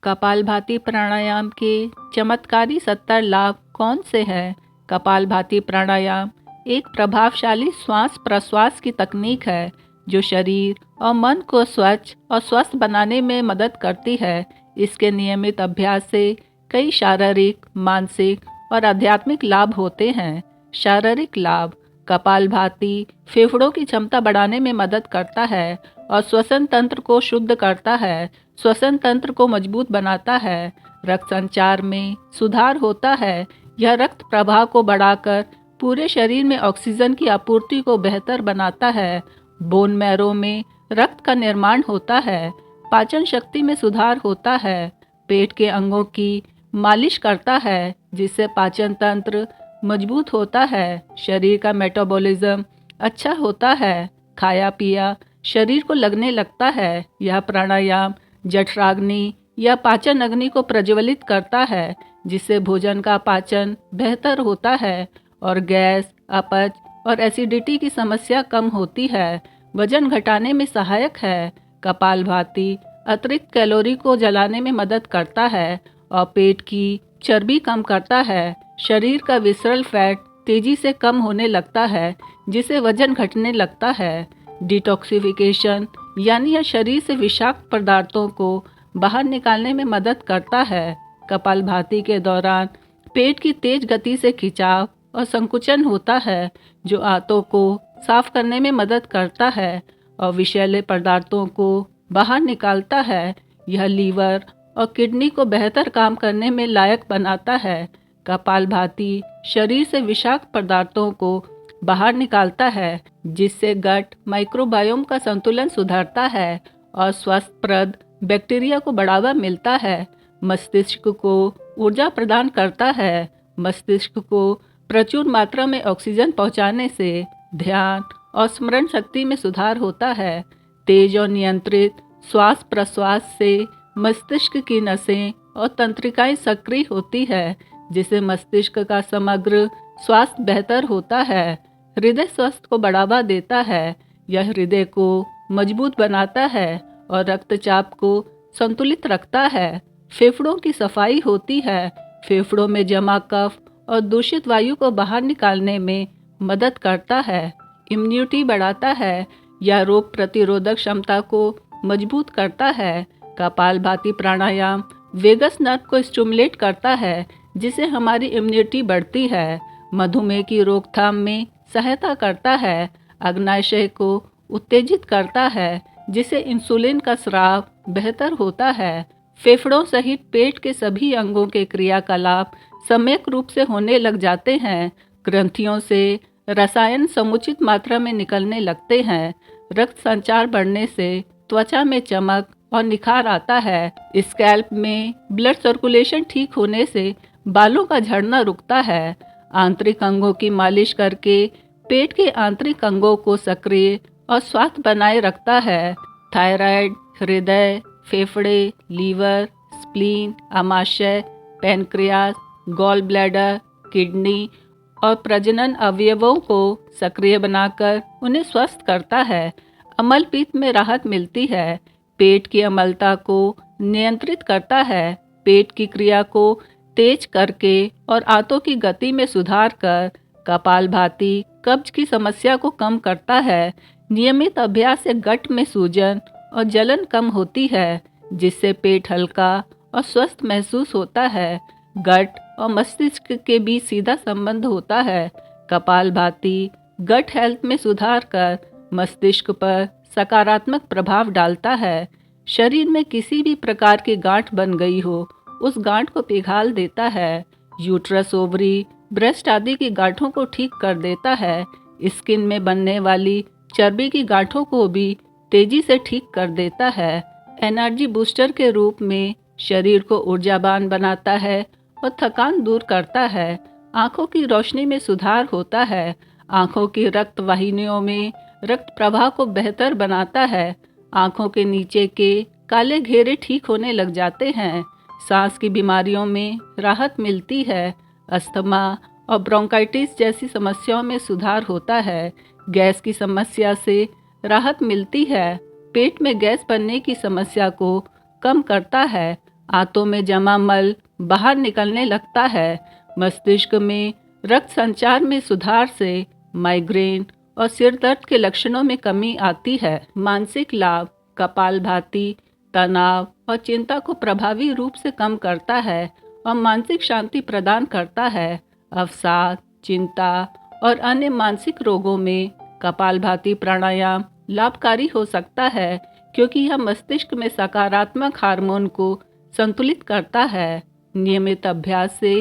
कपालभाति प्राणायाम के चमत्कारी 70 लाभ कौन से हैं? कपालभाति प्राणायाम एक प्रभावशाली श्वास प्रश्वास की तकनीक है जो शरीर और मन को स्वच्छ और स्वस्थ बनाने में मदद करती है। इसके नियमित अभ्यास से कई शारीरिक, मानसिक और आध्यात्मिक लाभ होते हैं। शारीरिक लाभ: कपालभाति फेफड़ों की क्षमता बढ़ाने में मदद करता है और श्वसन तंत्र को शुद्ध करता है, श्वसन तंत्र को मजबूत बनाता है। रक्त संचार में सुधार होता है। यह रक्त प्रवाह को बढ़ाकर पूरे शरीर में ऑक्सीजन की आपूर्ति को बेहतर बनाता है। बोन मैरो में रक्त का निर्माण होता है। पाचन शक्ति में सुधार होता है। पेट के अंगों की मालिश करता है जिससे पाचन तंत्र मजबूत होता है। शरीर का मेटाबॉलिज्म अच्छा होता है। खाया पिया शरीर को लगने लगता है। यह प्राणायाम जठराग्नि या पाचन अग्नि को प्रज्वलित करता है जिससे भोजन का पाचन बेहतर होता है और गैस, अपच और एसिडिटी की समस्या कम होती है। वजन घटाने में सहायक है। कपालभाति अतिरिक्त कैलोरी को जलाने में मदद करता है और पेट की चर्बी कम करता है। शरीर का विसरल फैट तेजी से कम होने लगता है जिससे वजन घटने लगता है। डिटॉक्सिफिकेशन यानी यह शरीर से विषाक्त पदार्थों को बाहर निकालने में मदद करता है। कपालभाति के दौरान पेट की तेज गति से खिंचाव और संकुचन होता है जो आंतों को साफ करने में मदद करता है और विषैले पदार्थों को बाहर निकालता है। यह लीवर और किडनी को बेहतर काम करने में लायक बनाता है। कपालभाति शरीर से विषाक्त पदार्थों को बाहर निकालता है जिससे गट माइक्रोबायोम का संतुलन सुधारता है और स्वास्थ्यप्रद बैक्टीरिया को बढ़ावा मिलता है। मस्तिष्क को ऊर्जा प्रदान करता है। मस्तिष्क को प्रचुर मात्रा में ऑक्सीजन पहुंचाने से ध्यान और स्मरण शक्ति में सुधार होता है। तेज और नियंत्रित श्वास प्रश्वास से मस्तिष्क की नसें और तंत्रिकाएं सक्रिय होती है जिससे मस्तिष्क का समग्र स्वास्थ्य बेहतर होता है। हृदय स्वास्थ्य को बढ़ावा देता है। यह हृदय को मजबूत बनाता है और रक्तचाप को संतुलित रखता है। फेफड़ों की सफाई होती है। फेफड़ों में जमा कफ और दूषित वायु को बाहर निकालने में मदद करता है। इम्यूनिटी बढ़ाता है। यह रोग प्रतिरोधक क्षमता को मजबूत करता है। कपालभाति प्राणायाम वेगस नर्व को स्टिमुलेट करता है जिससे हमारी इम्यूनिटी बढ़ती है। मधुमेह की रोकथाम में सहायता करता है। अग्नाशय को उत्तेजित करता है जिससे इंसुलिन का स्राव बेहतर होता है। फेफड़ों सहित पेट के सभी अंगों के क्रियाकलाप सम्यक रूप से होने लग जाते हैं। ग्रंथियों से रसायन समुचित मात्रा में निकलने लगते हैं। रक्त संचार बढ़ने से त्वचा में चमक और निखार आता है। स्कैल्प में ब्लड सर्कुलेशन ठीक होने से बालों का झड़ना रुकता है। आंतरिक अंगों की मालिश करके पेट के आंतरिक अंगों को सक्रिय और स्वस्थ बनाए रखता है। थायराइड, हृदय, फेफड़े, लीवर, स्प्लीन, आमाशय, पैनक्रियास, गॉल ब्लैडर, किडनी और प्रजनन अवयवों को सक्रिय बनाकर उन्हें स्वस्थ करता है। अम्ल पित्त में राहत मिलती है। पेट की अम्लता को नियंत्रित करता है। पेट की क्रिया को तेज करके और आंतों की गति में सुधार कर कपालभाति कब्ज की समस्या को कम करता है। नियमित अभ्यास से गट में सूजन और जलन कम होती है जिससे पेट हल्का और स्वस्थ महसूस होता है। गट और मस्तिष्क के बीच सीधा संबंध होता है। कपालभाति गट हेल्थ में सुधार कर मस्तिष्क पर सकारात्मक प्रभाव डालता है। शरीर में किसी भी प्रकार की गांठ बन गई हो उस गांठ को पिघाल देता है। यूट्रस, ओवरी, ब्रेस्ट आदि की गांठों को ठीक कर देता है। स्किन में बनने वाली चर्बी की गांठों को भी तेजी से ठीक कर देता है। एनर्जी बूस्टर के रूप में शरीर को ऊर्जावान बनाता है और थकान दूर करता है। आंखों की रोशनी में सुधार होता है। आंखों की रक्त वाहिनियों में रक्त प्रवाह को बेहतर बनाता है। आंखों के नीचे के काले घेरे ठीक होने लग जाते हैं। सांस की बीमारियों में राहत मिलती है। अस्थमा और ब्रोंकाइटिस जैसी समस्याओं में सुधार होता है। गैस की समस्या से राहत मिलती है। पेट में गैस बनने की समस्या को कम करता है। आंतों में जमा मल बाहर निकलने लगता है। मस्तिष्क में रक्त संचार में सुधार से माइग्रेन और सिर दर्द के लक्षणों में कमी आती है। मानसिक लाभ: कपालभाति तनाव और चिंता को प्रभावी रूप से कम करता है और मानसिक शांति प्रदान करता है। अवसाद, चिंता और अन्य मानसिक रोगों में कपालभाति प्राणायाम लाभकारी हो सकता है, क्योंकि यह मस्तिष्क में सकारात्मक हार्मोन को संतुलित करता है। नियमित अभ्यास से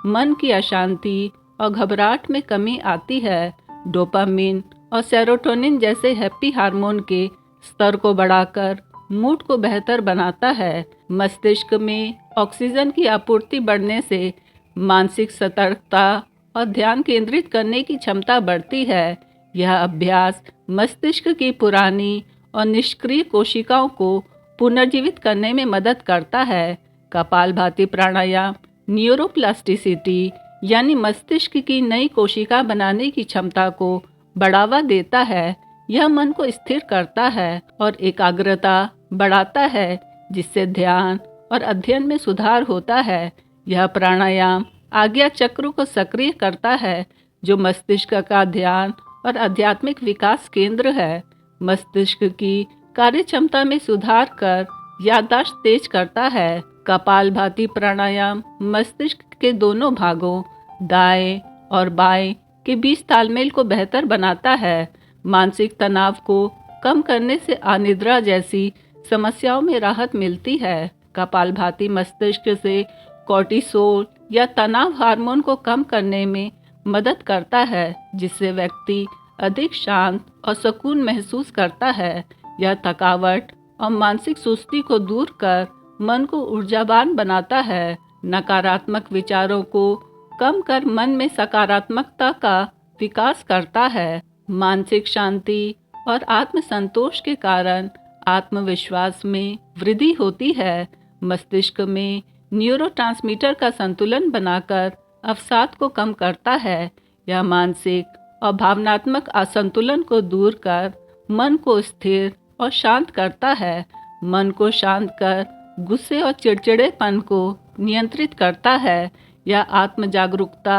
मन की अशांति और घबराहट में कमी आती है। डोपामिन और सेरोटोनिन जैसे हैप्पी हार्मोन के स्तर को बढ़ाकर मूड को बेहतर बनाता है। मस्तिष्क में ऑक्सीजन की आपूर्ति बढ़ने से मानसिक सतर्कता और ध्यान केंद्रित करने की क्षमता बढ़ती है। यह अभ्यास मस्तिष्क की पुरानी और निष्क्रिय कोशिकाओं को पुनर्जीवित करने में मदद करता है। कपालभाति प्राणायाम न्यूरोप्लास्टिसिटी यानी मस्तिष्क की नई कोशिका बनाने की क्षमता को बढ़ावा देता है। यह मन को स्थिर करता है और एकाग्रता बढ़ाता है, जिससे ध्यान और अध्ययन में सुधार होता है। यह प्राणायाम आज्ञा चक्र को सक्रिय करता है, जो मस्तिष्क का ध्यान और आध्यात्मिक विकास केंद्र है। मस्तिष्क की कार्यक्षमता में सुधार कर याददाश्त तेज करता है। कपालभाति प्राणायाम मस्तिष्क के दोनों भागों दाएं और बाएं के बीच तालमेल को बेहतर बनाता है। मानसिक तनाव को कम करने से अनिद्रा जैसी समस्याओं में राहत मिलती है। कपालभाति मस्तिष्क से कॉर्टिसोल या तनाव हार्मोन को कम करने में मदद करता है, जिससे व्यक्ति अधिक शांत और सुकून महसूस करता है। यह थकावट और मानसिक सुस्ती को दूर कर मन को ऊर्जावान बनाता है। नकारात्मक विचारों को कम कर मन में सकारात्मकता का विकास करता है। मानसिक शांति और आत्मसंतोष के कारण आत्मविश्वास में वृद्धि होती है। मस्तिष्क में न्यूरोट्रांसमीटर का संतुलन बनाकर अवसाद को कम करता है। यह मानसिक और भावनात्मक असंतुलन को दूर कर मन को स्थिर और शांत करता है। मन को शांत कर गुस्से और चिड़चिड़ेपन को नियंत्रित करता है। यह आत्म जागरूकता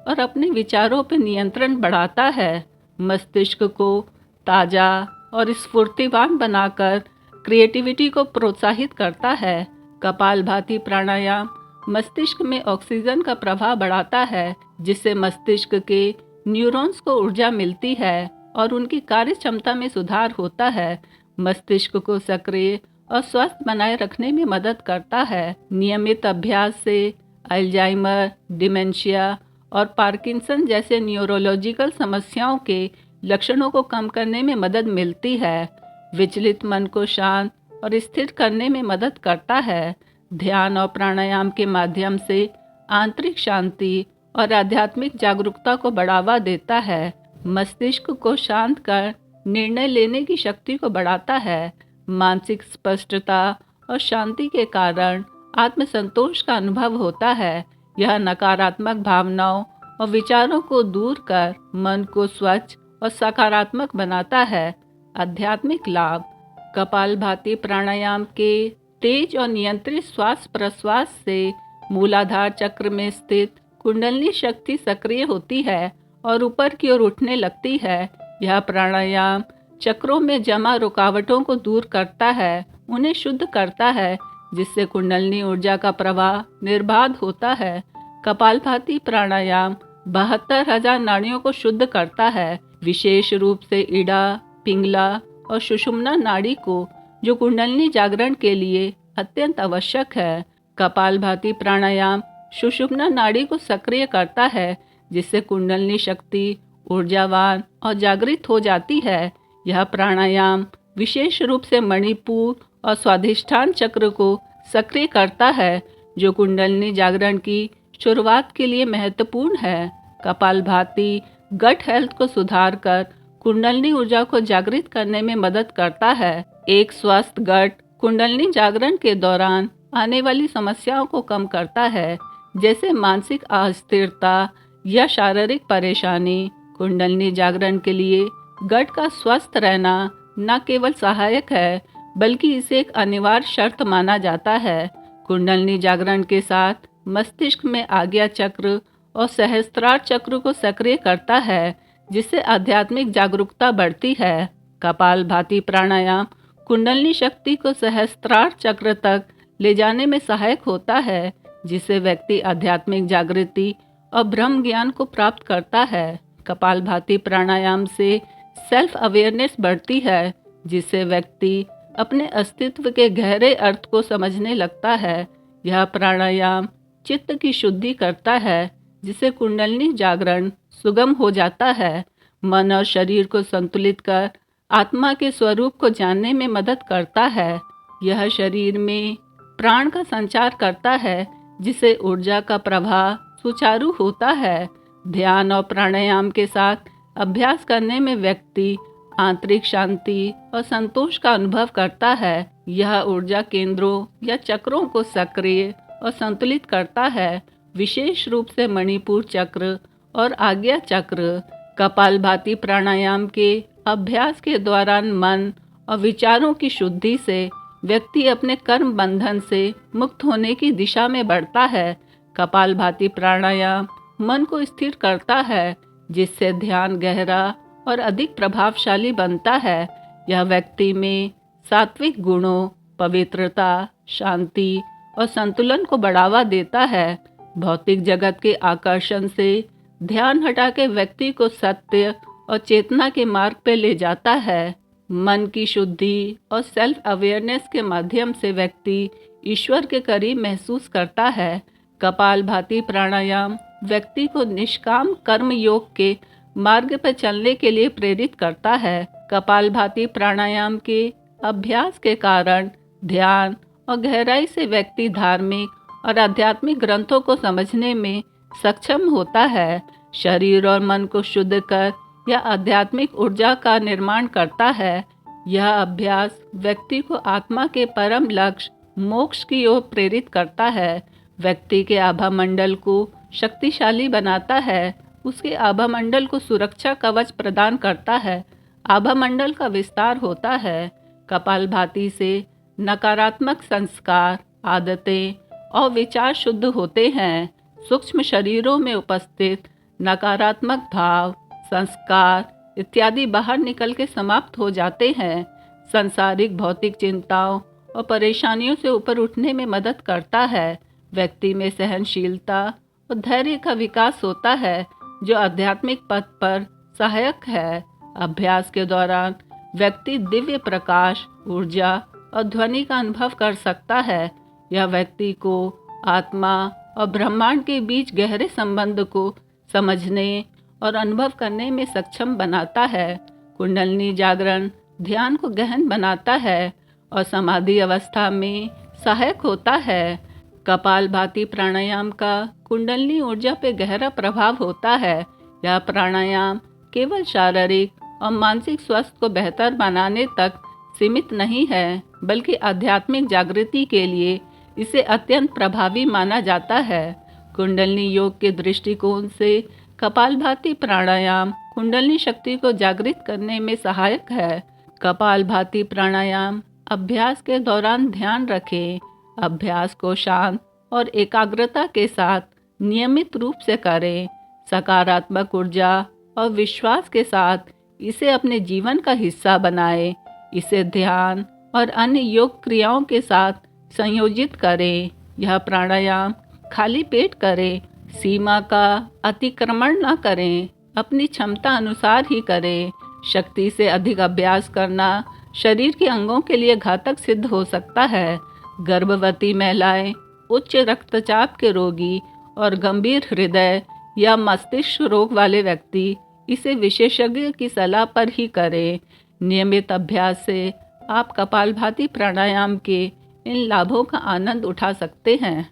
और अपने विचारों पर नियंत्रण बढ़ाता है। मस्तिष्क को ताज़ा और स्फूर्तिवान बनाकर क्रिएटिविटी को प्रोत्साहित करता है। कपालभाति प्राणायाम मस्तिष्क में ऑक्सीजन का प्रवाह बढ़ाता है, जिससे मस्तिष्क के न्यूरॉन्स को ऊर्जा मिलती है और उनकी कार्य क्षमता में सुधार होता है। मस्तिष्क को सक्रिय और स्वस्थ बनाए रखने में मदद करता है। नियमित अभ्यास से अल्जाइमर, डिमेंशिया और पार्किंसन जैसे न्यूरोलॉजिकल समस्याओं के लक्षणों को कम करने में मदद मिलती है। विचलित मन को शांत और स्थिर करने में मदद करता है। ध्यान और प्राणायाम के माध्यम से आंतरिक शांति और आध्यात्मिक जागरूकता को बढ़ावा देता है। मस्तिष्क को शांत कर निर्णय लेने की शक्ति को बढ़ाता है। मानसिक स्पष्टता और शांति के कारण आत्मसंतोष का अनुभव होता है। यह नकारात्मक भावनाओं और विचारों को दूर कर मन को स्वच्छ और सकारात्मक बनाता है। आध्यात्मिक लाभ: कपालभाति प्राणायाम के तेज और नियंत्रित श्वास प्रश्वास से मूलाधार चक्र में स्थित कुंडलिनी शक्ति सक्रिय होती है और ऊपर की ओर उठने लगती है। यह प्राणायाम चक्रों में जमा रुकावटों को दूर करता है, उन्हें शुद्ध करता है, जिससे कुंडलिनी ऊर्जा का प्रवाह निर्बाध होता है। कपालभाति प्राणायाम 72,000 नाड़ियों को शुद्ध करता है, विशेष रूप से इड़ा, पिंगला और सुषुम्ना नाड़ी को, जो कुंडलिनी जागरण के लिए अत्यंत आवश्यक है। कपालभाति प्राणायाम सुषुम्ना नाड़ी को सक्रिय करता है, जिससे कुंडलिनी शक्ति ऊर्जावान और जागृत हो जाती है। यह प्राणायाम विशेष रूप से मणिपुर और स्वाधिष्ठान चक्र को सक्रिय करता है, जो कुंडलिनी जागरण की शुरुआत के लिए महत्वपूर्ण है। कपालभाति गट हेल्थ को सुधार कर कुंडलिनी ऊर्जा को जागृत करने में मदद करता है। एक स्वस्थ गट कुंडलिनी जागरण के दौरान आने वाली समस्याओं को कम करता है, जैसे मानसिक अस्थिरता या शारीरिक परेशानी। कुंडलिनी जागरण के लिए गट का स्वस्थ रहना न केवल सहायक है, बल्कि इसे एक अनिवार्य शर्त माना जाता है। कुंडलिनी जागरण के साथ मस्तिष्क में आज्ञा चक्र और सहस्त्रार चक्र को सक्रिय करता है, जिससे आध्यात्मिक जागरूकता बढ़ती है। कपालभाति प्राणायाम कुंडलिनी शक्ति को सहस्त्रार चक्र तक ले जाने में सहायक होता है, जिससे व्यक्ति आध्यात्मिक जागृति और ब्रह्म ज्ञान को प्राप्त करता है। कपालभाति प्राणायाम से सेल्फ अवेयरनेस बढ़ती है, जिससे व्यक्ति अपने अस्तित्व के गहरे अर्थ को समझने लगता है। यह प्राणायाम चित्त की शुद्धि करता है, जिससे कुंडलिनी जागरण सुगम हो जाता है। मन और शरीर को संतुलित कर आत्मा के स्वरूप को जानने में मदद करता है। यह शरीर में प्राण का संचार करता है, जिससे ऊर्जा का प्रवाह सुचारू होता है। ध्यान और प्राणायाम के साथ अभ्यास करने में व्यक्ति आंतरिक शांति और संतोष का अनुभव करता है। यह ऊर्जा केंद्रों या चक्रों को सक्रिय और संतुलित करता है, विशेष रूप से मणिपुर चक्र और आज्ञा चक्र। कपालभाति प्राणायाम के अभ्यास के दौरान मन और विचारों की शुद्धि से व्यक्ति अपने कर्म बंधन से मुक्त होने की दिशा में बढ़ता है। कपालभाति प्राणायाम मन को स्थिर करता है, जिससे ध्यान गहरा और अधिक प्रभावशाली बनता है। यह व्यक्ति में सात्विक गुणों, पवित्रता, शांति और संतुलन को बढ़ावा देता है। भौतिक जगत के आकर्षण से ध्यान हटा के व्यक्ति को सत्य और चेतना के मार्ग पर ले जाता है। मन की शुद्धि और सेल्फ अवेयरनेस के माध्यम से व्यक्ति ईश्वर के करीब महसूस करता है। कपालभाति प्राणायाम व्यक्ति को निष्काम कर्म योग के मार्ग पर चलने के लिए प्रेरित करता है। कपालभाति प्राणायाम के अभ्यास के कारण ध्यान और गहराई से व्यक्ति धार्मिक और आध्यात्मिक ग्रंथों को समझने में सक्षम होता है। शरीर और मन को शुद्ध कर यह आध्यात्मिक ऊर्जा का निर्माण करता है। यह अभ्यास व्यक्ति को आत्मा के परम लक्ष्य मोक्ष की ओर प्रेरित करता है। व्यक्ति के आभा मंडल को शक्तिशाली बनाता है, उसके आभा मंडल को सुरक्षा कवच प्रदान करता है। आभा मंडल का विस्तार होता है। कपालभाति से नकारात्मक संस्कार, आदतें और विचार शुद्ध होते हैं। सूक्ष्म शरीरों में उपस्थित नकारात्मक भाव, संस्कार इत्यादि बाहर निकल के समाप्त हो जाते हैं। सांसारिक भौतिक चिंताओं और परेशानियों से ऊपर उठने में मदद करता है। व्यक्ति में सहनशीलता और धैर्य का विकास होता है, जो आध्यात्मिक पथ पर सहायक है। अभ्यास के दौरान व्यक्ति दिव्य प्रकाश, ऊर्जा और ध्वनि का अनुभव कर सकता है। यह व्यक्ति को आत्मा और ब्रह्मांड के बीच गहरे संबंध को समझने और अनुभव करने में सक्षम बनाता है। कुंडलिनी जागरण ध्यान को गहन बनाता है और समाधि अवस्था में सहायक होता है। कपालभाति प्राणायाम का कुंडलिनी ऊर्जा पर गहरा प्रभाव होता है। यह प्राणायाम केवल शारीरिक और मानसिक स्वास्थ्य को बेहतर बनाने तक सीमित नहीं है, बल्कि आध्यात्मिक जागृति के लिए इसे अत्यंत प्रभावी माना जाता है। कुंडलिनी योग के दृष्टिकोण से कपालभाति प्राणायाम कुंडलिनी शक्ति को जागृत करने में सहायक है। कपालभाति प्राणायाम अभ्यास के दौरान ध्यान रखें। अभ्यास को शांत और एकाग्रता के साथ नियमित रूप से करें। सकारात्मक ऊर्जा और विश्वास के साथ इसे अपने जीवन का हिस्सा बनाएं। इसे ध्यान और अन्य योग क्रियाओं के साथ संयोजित करें। यह प्राणायाम खाली पेट करें, सीमा का अतिक्रमण न करें, अपनी क्षमता अनुसार ही करें। शक्ति से अधिक अभ्यास करना शरीर के अंगों के लिए घातक सिद्ध हो सकता है। गर्भवती महिलाएं, उच्च रक्तचाप के रोगी और गंभीर हृदय या मस्तिष्क रोग वाले व्यक्ति इसे विशेषज्ञ की सलाह पर ही करें। नियमित अभ्यास से आप कपालभाति प्राणायाम के इन लाभों का आनंद उठा सकते हैं।